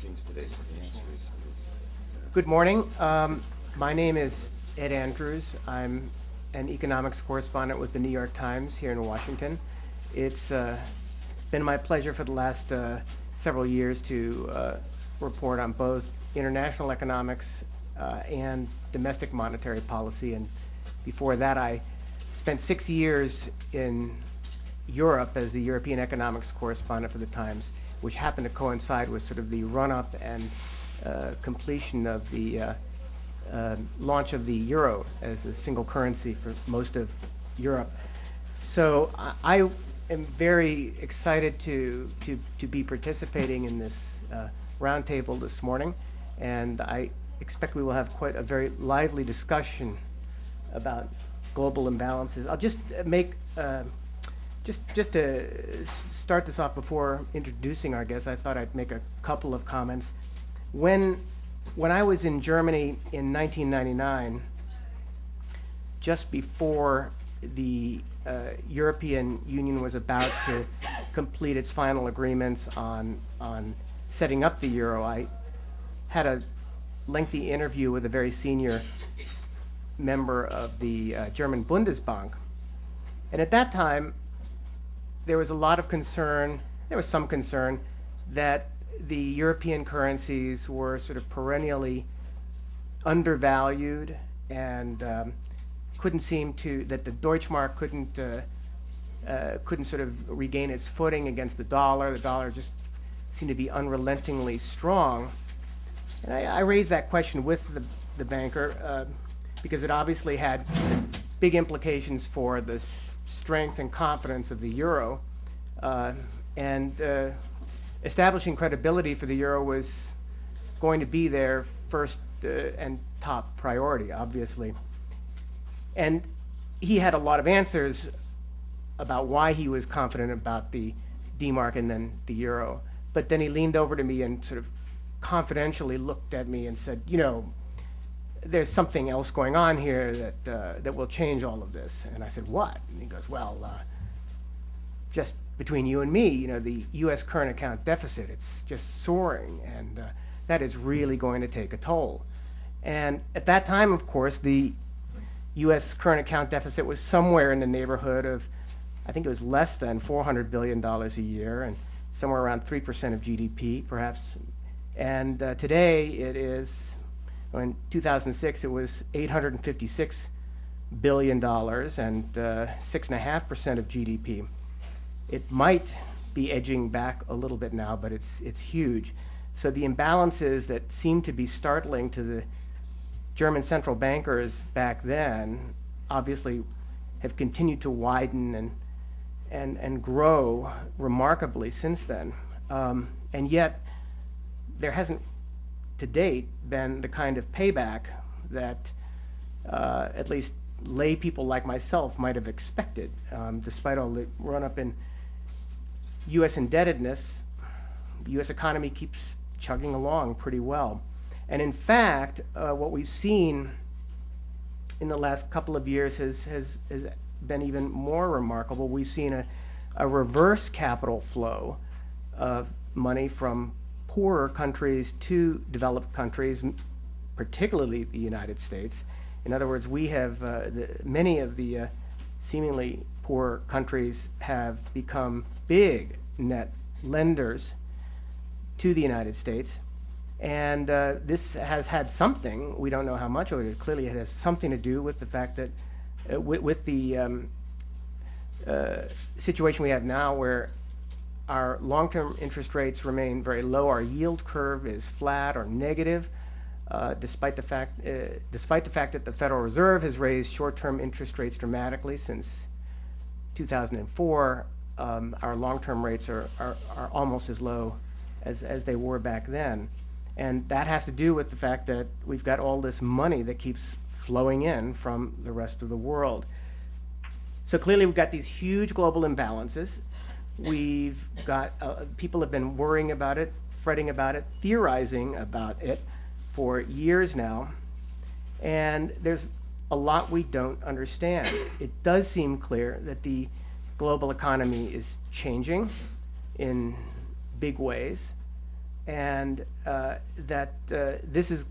change today, so the answer is. Good morning. My name is Ed Andrews. I'm an economics correspondent with the New York Times here in Washington. It's been my pleasure for the last several years to report on both international economics and domestic monetary policy. And before that, I spent 6 years in Europe as the European economics correspondent for the Times, which happened to coincide with sort of the run-up and completion of the launch of the euro as a single currency for most of Europe. So I am very excited to be participating in this roundtable this morning, and I expect we will have quite a very lively discussion about global imbalances. I'll just make just to start this off before introducing our guests, I thought I'd make a couple of comments. When I was in Germany in 1999, just before the European Union was about to complete its final agreements on setting up the euro, I had a lengthy interview with a very senior member of the German Bundesbank. And at that time, there was a lot of concern, there was some concern that the European currencies were sort of perennially undervalued and couldn't seem to, that the Deutschmark couldn't sort of regain its footing against the dollar. The dollar just seemed to be unrelentingly strong. And I raised that question with the banker because it obviously had big implications for the strength and confidence of the euro, and establishing credibility for the euro was going to be their first and top priority, obviously. And he had a lot of answers about why he was confident about the D-Mark and then the euro. But then he leaned over to me and sort of confidentially looked at me and said, you know, there's something else going on here that will change all of this. And I said, what? And he goes, well, just between you and me, you know, the U.S. current account deficit, it's just soaring, and that is really going to take a toll. And at that time, of course, the U.S. current account deficit was somewhere in the neighborhood of, I think it was less than $400 billion a year, and somewhere around 3% of GDP, perhaps. And today it is, in 2006, it was $856 billion and 6.5% of GDP. It might be edging back a little bit now, but it's huge. So the imbalances that seemed to be startling to the German central bankers back then obviously have continued to widen and grow remarkably since then. And yet, there hasn't to date been the kind of payback that at least lay people like myself might have expected. Despite all the run-up in U.S. indebtedness, the U.S. economy keeps chugging along pretty well. And in fact, what we've seen in the last couple of years has been even more remarkable. We've seen a reverse capital flow of money from poorer countries to developed countries, particularly the United States. In other words, we have, many of the seemingly poor countries have become big net lenders to the United States. And this has had something, we don't know how much of it, clearly it has something to do with the fact that, with the situation we have now where our long-term interest rates remain very low, our yield curve is flat or negative, despite the fact that the Federal Reserve has raised short-term interest rates dramatically since 2004. Our long-term rates are almost as low as they were back then. And that has to do with the fact that we've got all this money that keeps flowing in from the rest of the world. So clearly we've got these huge global imbalances. We've got, people have been worrying about it, fretting about it, theorizing about it for years now. And there's a lot we don't understand. It does seem clear that the global economy is changing in big ways. and that this is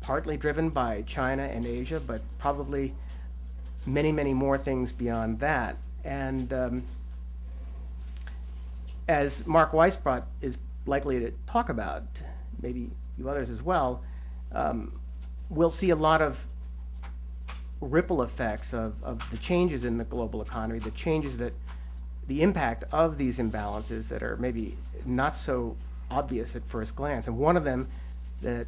partly driven by China and Asia, but probably many, many more things beyond that. And as Mark Weisbrot is likely to talk about, maybe you others as well, we'll see a lot of ripple effects of the changes in the global economy, the impact of these imbalances that are maybe not so obvious at first glance. And one of them that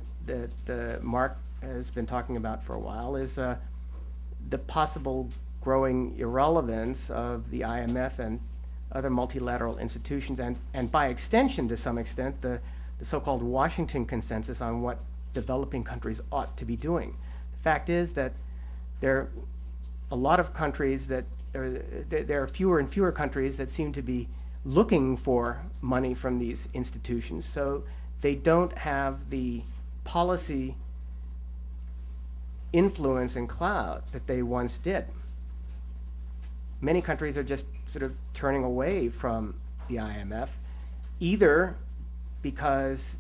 Mark has been talking about for a while is the possible growing irrelevance of the IMF and other multilateral institutions, and by extension, to some extent, the so-called Washington consensus on what developing countries ought to be doing. The fact is that there are a lot of countries there are fewer and fewer countries that seem to be looking for money from these institutions, so they don't have the policy influence and clout that they once did. Many countries are just sort of turning away from the IMF, either because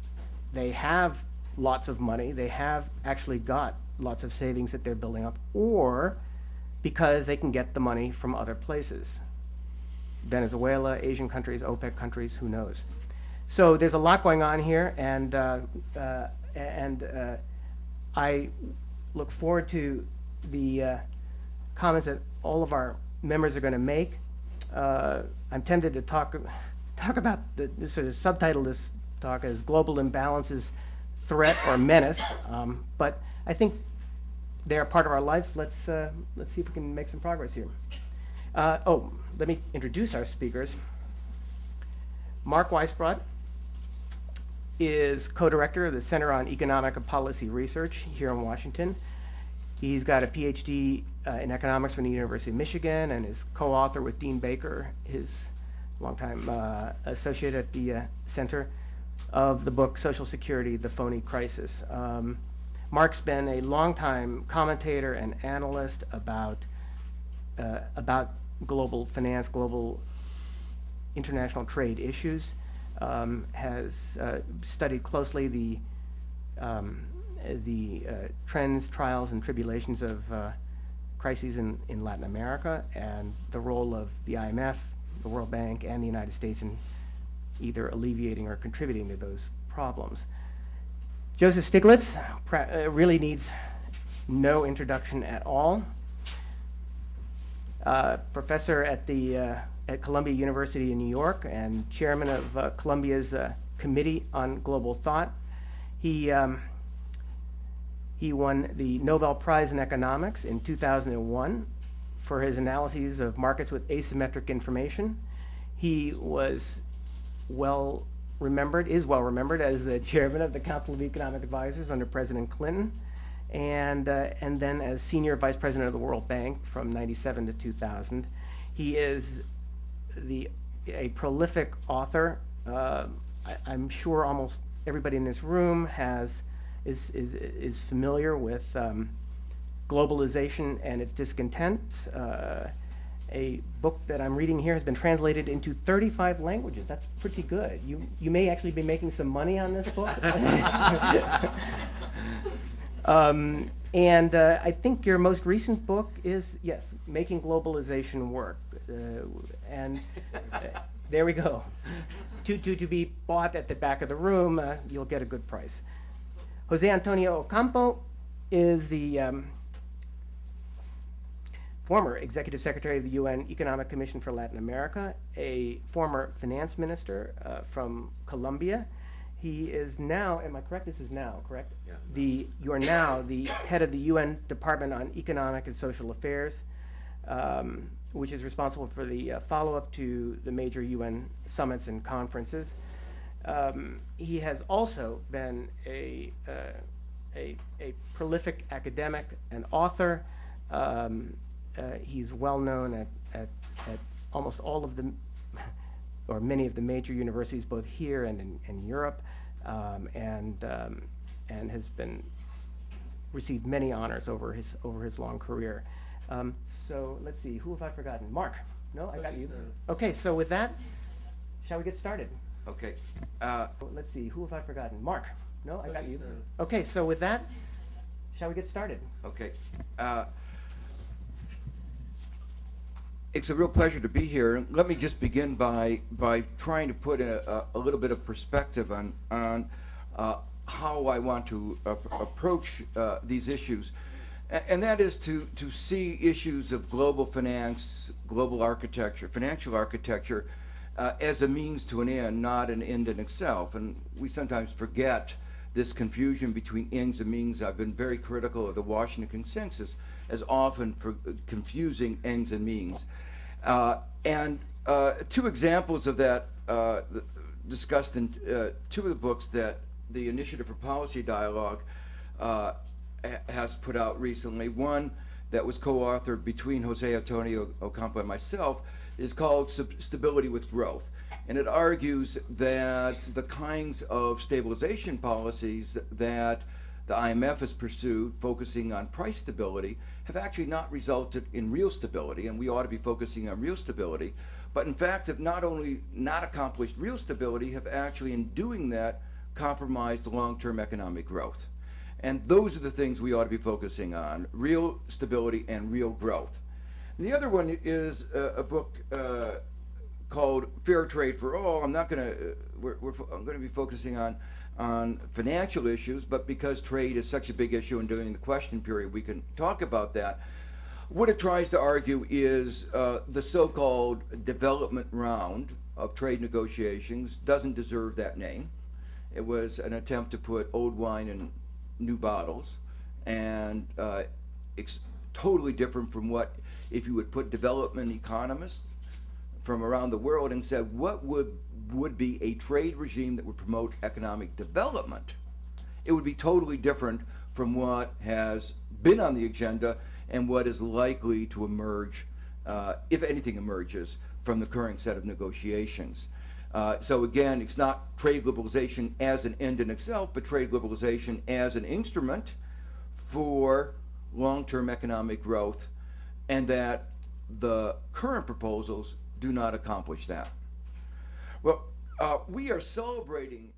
they have lots of money, they have actually got lots of savings that they're building up, or because they can get the money from other places. Venezuela, Asian countries, OPEC countries, who knows? So there's a lot going on here, and I look forward to the comments that all of our members are going to make. I'm tempted to talk about the sort of subtitle this talk as Global Imbalances, Threat or Menace, but I think they're a part of our life. Let's see if we can make some progress here. Let me introduce our speakers. Mark Weisbrot is co-director of the Center on Economic and Policy Research here in Washington. He's got a PhD in economics from the University of Michigan and is co-author with Dean Baker, his longtime associate at the center, of the book Social Security, The Phony Crisis. Mark's been a longtime commentator and analyst about global finance, global international trade issues, has studied closely the trends, trials, and tribulations of crises in Latin America and the role of the IMF, the World Bank, and the United States in either alleviating or contributing to those problems. Joseph Stiglitz really needs no introduction at all. Professor at Columbia University in New York and chairman of Columbia's Committee on Global Thought. He won the Nobel Prize in Economics in 2001 for his analyses of markets with asymmetric information. He was is well remembered as the chairman of the Council of Economic Advisors under President Clinton, and then as senior vice president of the World Bank from '97 to 2000. He is a prolific author. I'm sure almost everybody in this room is familiar with globalization and its discontents. A book that I'm reading here has been translated into 35 languages. That's pretty good. You may actually be making some money on this book. And I think your most recent book is, yes, Making Globalization Work. And there we go. To be bought at the back of the room, you'll get a good price. Jose Antonio Ocampo is the former Executive Secretary of the UN Economic Commission for Latin America, a former finance minister from Colombia. He is now, am I correct? This is now, correct? Yeah. You are now the head of the UN Department on Economic and Social Affairs, which is responsible for the follow-up to the major UN summits and conferences. He has also been a prolific academic and author. He's well known at almost all of the, or many of the major universities, both here and in Europe, and has received many honors over his long career. So let's see, who have I forgotten? Mark? No, I got you. Okay, so with that, shall we get started? Okay. Let's see, who have I forgotten? Mark? No, I got you. Okay, so with that, shall we get started? Okay. It's a real pleasure to be here. Let me just begin by trying to put a little bit of perspective on how I want to approach these issues. And that is to see issues of global finance, global architecture, financial architecture, as a means to an end, not an end in itself. And we sometimes forget this confusion between ends and means. I've been very critical of the Washington Consensus as often for confusing ends and means. And two examples of that discussed in two of the books that the Initiative for Policy Dialogue has put out recently. One that was co-authored between Jose Antonio Ocampo and myself is called Stability with Growth. And it argues that the kinds of stabilization policies that the IMF has pursued, focusing on price stability, have actually not resulted in real stability, and we ought to be focusing on real stability, but in fact have not only not accomplished real stability, have actually in doing that compromised long-term economic growth. And those are the things we ought to be focusing on, real stability and real growth. And the other one is a book called Fair Trade for All. I'm going to be focusing on financial issues, but because trade is such a big issue and during the question period we can talk about that. What it tries to argue is the so-called development round of trade negotiations doesn't deserve that name. It was an attempt to put old wine in new bottles, and it's totally different from what if you would put development economists from around the world and said what would be a trade regime that would promote economic development. It would be totally different from what has been on the agenda and what is likely to emerge, if anything emerges, from the current set of negotiations. So again, it's not trade liberalization as an end in itself, but trade liberalization as an instrument for long-term economic growth, and that the current proposals do not accomplish that. Well, we are celebrating